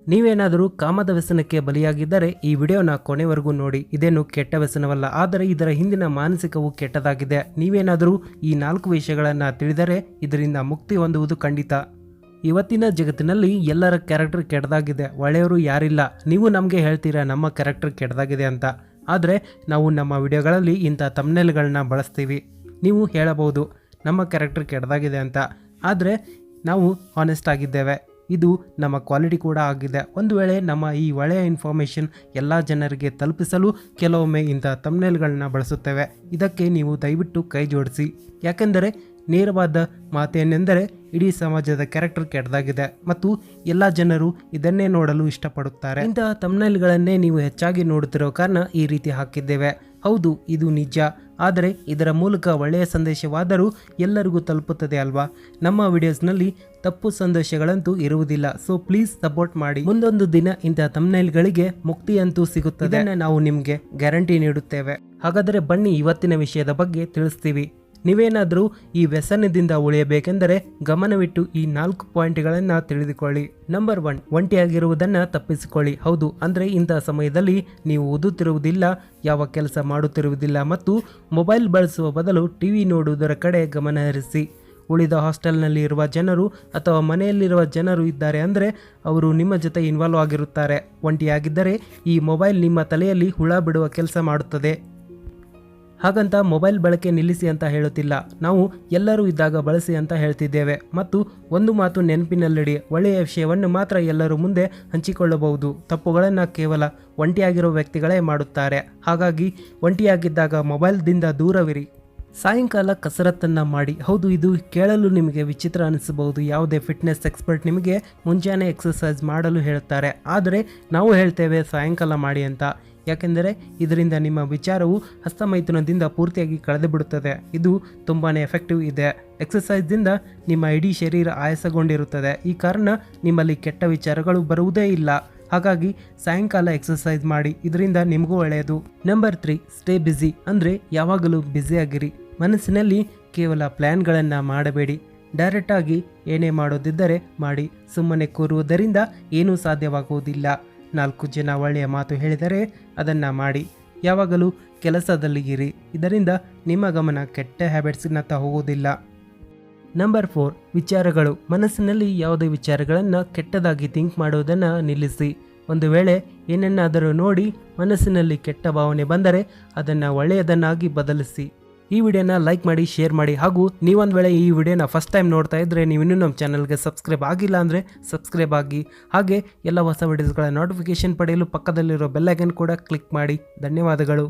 ನೀವೇನಾದರೂ ಕಾಮದ ವ್ಯಸನಕ್ಕೆ ಬಲಿಯಾಗಿದ್ದರೆ ಈ ವಿಡಿಯೋನ ಕೊನೆವರೆಗೂ ನೋಡಿ. ಇದೇನು ಕೆಟ್ಟ ವ್ಯಸನವಲ್ಲ, ಆದರೆ ಇದರ ಹಿಂದಿನ ಮಾನಸಿಕವು ಕೆಟ್ಟದಾಗಿದೆ. ನೀವೇನಾದರೂ ಈ 4 ವಿಷಯಗಳನ್ನು ತಿಳಿದರೆ ಇದರಿಂದ ಮುಕ್ತಿ ಹೊಂದುವುದು ಖಂಡಿತ. ಇವತ್ತಿನ ಜಗತ್ತಿನಲ್ಲಿ ಎಲ್ಲರ ಕ್ಯಾರೆಕ್ಟರ್ ಕೆಟ್ಟದಾಗಿದೆ, ಒಳ್ಳೆಯವರು ಯಾರಿಲ್ಲ. ನೀವು ನಮಗೆ ಹೇಳ್ತೀರಾ ನಮ್ಮ ಕ್ಯಾರೆಕ್ಟರ್ ಕೆಟ್ಟದಾಗಿದೆ ಅಂತ, ಆದರೆ ನಾವು ನಮ್ಮ ವಿಡಿಯೋಗಳಲ್ಲಿ ಇಂಥ ಥಂಬ್ನೇಲ್ಗಳನ್ನ ಬಳಸ್ತೀವಿ. ನೀವು ಹೇಳಬಹುದು ನಮ್ಮ ಕ್ಯಾರೆಕ್ಟರ್ ಕೆಟ್ಟದಾಗಿದೆ ಅಂತ, ಆದರೆ ನಾವು ಹಾನೆಸ್ಟ್ ಆಗಿದ್ದೇವೆ. ಇದು ನಮ್ಮ ಕ್ವಾಲಿಟಿ ಕೂಡ ಆಗಿದೆ. ಒಂದು ವೇಳೆ ನಮ್ಮ ಈ ಒಳ್ಳೆಯ ಇನ್ಫಾರ್ಮೇಷನ್ ಎಲ್ಲ ಜನರಿಗೆ ತಲುಪಿಸಲು ಕೆಲವೊಮ್ಮೆ ಇಂಥ ಥಂಬ್ನೇಲ್ಗಳನ್ನ ಬಳಸುತ್ತೇವೆ. ಇದಕ್ಕೆ ನೀವು ದಯವಿಟ್ಟು ಕೈ ಜೋಡಿಸಿ. ಯಾಕೆಂದರೆ ನೇರವಾದ ಮಾತೇನೆಂದರೆ ಇಡೀ ಸಮಾಜದ ಕ್ಯಾರೆಕ್ಟರ್ ಕೆಟ್ಟದಾಗಿದೆ ಮತ್ತು ಎಲ್ಲ ಜನರು ಇದನ್ನೇ ನೋಡಲು ಇಷ್ಟಪಡುತ್ತಾರೆ. ಇಂತಹ ಥಂಬ್ನೇಲ್ಗಳನ್ನೇ ನೀವು ಹೆಚ್ಚಾಗಿ ನೋಡುತ್ತಿರೋ ಕಾರಣ ಈ ರೀತಿ ಹಾಕಿದ್ದೇವೆ. ಹೌದು, ಇದು ನಿಜ, ಆದರೆ ಇದರ ಮೂಲಕ ಒಳ್ಳೆಯ ಸಂದೇಶವಾದರೂ ಎಲ್ಲರಿಗೂ ತಲುಪುತ್ತದೆ ಅಲ್ವಾ? ನಮ್ಮ ವಿಡಿಯೋಸ್ನಲ್ಲಿ ತಪ್ಪು ಸಂದೇಶಗಳಂತೂ ಇರುವುದಿಲ್ಲ. ಸೊ ಪ್ಲೀಸ್ ಸಪೋರ್ಟ್ ಮಾಡಿ. ಮುಂದೊಂದು ದಿನ ಇಂಥ ಥಂಬ್ನೇಲ್ಗಳಿಗೆ ಮುಕ್ತಿಯಂತೂ ಸಿಗುತ್ತದೆ, ಇದನ್ನು ನಾವು ನಿಮಗೆ ಗ್ಯಾರಂಟಿ ನೀಡುತ್ತೇವೆ. ಹಾಗಾದರೆ ಬನ್ನಿ ಇವತ್ತಿನ ವಿಷಯದ ಬಗ್ಗೆ ತಿಳಿಸ್ತೀವಿ. ನೀವೇನಾದರೂ ಈ ವ್ಯಸನದಿಂದ ಉಳಿಯಬೇಕೆಂದರೆ ಗಮನವಿಟ್ಟು ಈ 4 ಪಾಯಿಂಟ್ಗಳನ್ನು ತಿಳಿದುಕೊಳ್ಳಿ. ನಂಬರ್ 1, ಒಂಟಿಯಾಗಿರುವುದನ್ನು ತಪ್ಪಿಸಿಕೊಳ್ಳಿ. ಹೌದು, ಅಂದರೆ ಇಂತಹ ಸಮಯದಲ್ಲಿ ನೀವು ಓದುತ್ತಿರುವುದಿಲ್ಲ, ಯಾವ ಕೆಲಸ ಮಾಡುತ್ತಿರುವುದಿಲ್ಲ ಮತ್ತು ಮೊಬೈಲ್ ಬಳಸುವ ಬದಲು ಟಿವಿ ನೋಡುವುದರ ಕಡೆ ಗಮನ ಹರಿಸಿ. ಉಳಿದ ಹಾಸ್ಟೆಲ್ನಲ್ಲಿ ಇರುವ ಜನರು ಅಥವಾ ಮನೆಯಲ್ಲಿರುವ ಜನರು ಇದ್ದಾರೆ ಅಂದರೆ ಅವರು ನಿಮ್ಮ ಜೊತೆ ಇನ್ವಾಲ್ವ್ ಆಗಿರುತ್ತಾರೆ. ಒಂಟಿಯಾಗಿದ್ದರೆ ಈ ಮೊಬೈಲ್ ನಿಮ್ಮ ತಲೆಯಲ್ಲಿ ಹುಳ ಬಿಡುವ ಕೆಲಸ ಮಾಡುತ್ತದೆ. ಹಾಗಂತ ಮೊಬೈಲ್ ಬಳಕೆ ನಿಲ್ಲಿಸಿ ಅಂತ ಹೇಳುತ್ತಿಲ್ಲ, ನಾವು ಎಲ್ಲರೂ ಇದ್ದಾಗ ಬಳಸಿ ಅಂತ ಹೇಳ್ತಿದ್ದೇವೆ. ಮತ್ತು ಒಂದು ಮಾತು ನೆನಪಿನಲ್ಲಿಡಿ, ಒಳ್ಳೆಯ ವಿಷಯವನ್ನು ಮಾತ್ರ ಎಲ್ಲರೂ ಮುಂದೆ ಹಂಚಿಕೊಳ್ಳಬಹುದು. ತಪ್ಪುಗಳನ್ನು ಕೇವಲ ಒಂಟಿಯಾಗಿರೋ ವ್ಯಕ್ತಿಗಳೇ ಮಾಡುತ್ತಾರೆ. ಹಾಗಾಗಿ ಒಂಟಿಯಾಗಿದ್ದಾಗ ಮೊಬೈಲ್ದಿಂದ ದೂರವಿರಿ. ಸಾಯಂಕಾಲ ಕಸರತ್ತನ್ನು ಮಾಡಿ. ಹೌದು, ಇದು ಕೇಳಲು ನಿಮಗೆ ವಿಚಿತ್ರ ಅನಿಸಬಹುದು. ಯಾವುದೇ ಫಿಟ್ನೆಸ್ ಎಕ್ಸ್ಪರ್ಟ್ ನಿಮಗೆ ಮುಂಜಾನೆ ಎಕ್ಸರ್ಸೈಸ್ ಮಾಡಲು ಹೇಳುತ್ತಾರೆ, ಆದರೆ ನಾವು ಹೇಳ್ತೇವೆ ಸಾಯಂಕಾಲ ಮಾಡಿ ಅಂತ. ಯಾಕೆಂದರೆ ಇದರಿಂದ ನಿಮ್ಮ ವಿಚಾರವು ಹಸ್ತಮೈಥುನದಿಂದ ಪೂರ್ತಿಯಾಗಿ ಕಳೆದು ಬಿಡುತ್ತದೆ. ಇದು ತುಂಬಾ ಎಫೆಕ್ಟಿವ್ ಇದೆ. ಎಕ್ಸರ್ಸೈಸ್ದಿಂದ ನಿಮ್ಮ ಇಡೀ ಶರೀರ ಆಯಾಸಗೊಂಡಿರುತ್ತದೆ. ಈ ಕಾರಣ ನಿಮ್ಮಲ್ಲಿ ಕೆಟ್ಟ ವಿಚಾರಗಳು ಬರುವುದೇ ಇಲ್ಲ. ಹಾಗಾಗಿ ಸಾಯಂಕಾಲ ಎಕ್ಸರ್ಸೈಸ್ ಮಾಡಿ, ಇದರಿಂದ ನಿಮಗೂ ಒಳ್ಳೆಯದು. Number 3, stay busy. ಅಂದರೆ ಯಾವಾಗಲೂ ಬ್ಯುಸಿಯಾಗಿರಿ. ಮನಸ್ಸಿನಲ್ಲಿ ಕೇವಲ ಪ್ಲ್ಯಾನ್ಗಳನ್ನು ಮಾಡಬೇಡಿ. ಡೈರೆಕ್ಟಾಗಿ ಏನೇ ಮಾಡೋದಿದ್ದರೆ ಮಾಡಿ. ಸುಮ್ಮನೆ ಕೂರುವುದರಿಂದ ಏನೂ ಸಾಧ್ಯವಾಗುವುದಿಲ್ಲ. 4 ಜನ ಒಳ್ಳೆಯ ಮಾತು ಹೇಳಿದರೆ ಅದನ್ನು ಮಾಡಿ. ಯಾವಾಗಲೂ ಕೆಲಸದಲ್ಲಿ ಇರಿ, ಇದರಿಂದ ನಿಮ್ಮ ಗಮನ ಕೆಟ್ಟ ಹ್ಯಾಬಿಟ್ಸ್ನತ್ತ ಹೋಗುವುದಿಲ್ಲ. ನಂಬರ್ 4, ವಿಚಾರಗಳು. ಮನಸ್ಸಿನಲ್ಲಿ ಯಾವುದೇ ವಿಚಾರಗಳನ್ನು ಕೆಟ್ಟದಾಗಿ ಥಿಂಕ್ ಮಾಡುವುದನ್ನು ನಿಲ್ಲಿಸಿ. ಒಂದು ವೇಳೆ ಏನನ್ನಾದರೂ ನೋಡಿ ಮನಸ್ಸಿನಲ್ಲಿ ಕೆಟ್ಟ ಭಾವನೆ ಬಂದರೆ ಅದನ್ನು ಒಳ್ಳೆಯದನ್ನಾಗಿ ಬದಲಿಸಿ. ಈ ವಿಡಿಯೋನ ಲೈಕ್ ಮಾಡಿ, ಶೇರ್ ಮಾಡಿ. ಹಾಗೂ ನೀವೊಂದು ವೇಳೆ ಈ ವಿಡಿಯೋನ ಫಸ್ಟ್ ಟೈಮ್ ನೋಡ್ತಾ ಇದ್ದರೆ ನೀವಿನ್ನೂ ನಮ್ಮ ಚಾನಲ್ಗೆ ಸಬ್ಸ್ಕ್ರೈಬ್ ಆಗಿಲ್ಲ ಅಂದರೆ ಸಬ್ಸ್ಕ್ರೈಬ್ ಆಗಿ. ಹಾಗೆ ಎಲ್ಲ ಹೊಸ ವಿಡಿಯೋಸ್ಗಳ ನೋಟಿಫಿಕೇಶನ್ ಪಡೆಯಲು ಪಕ್ಕದಲ್ಲಿರೋ ಬೆಲ್ ಐಕಾನ್ ಕೂಡ ಕ್ಲಿಕ್ ಮಾಡಿ. ಧನ್ಯವಾದಗಳು.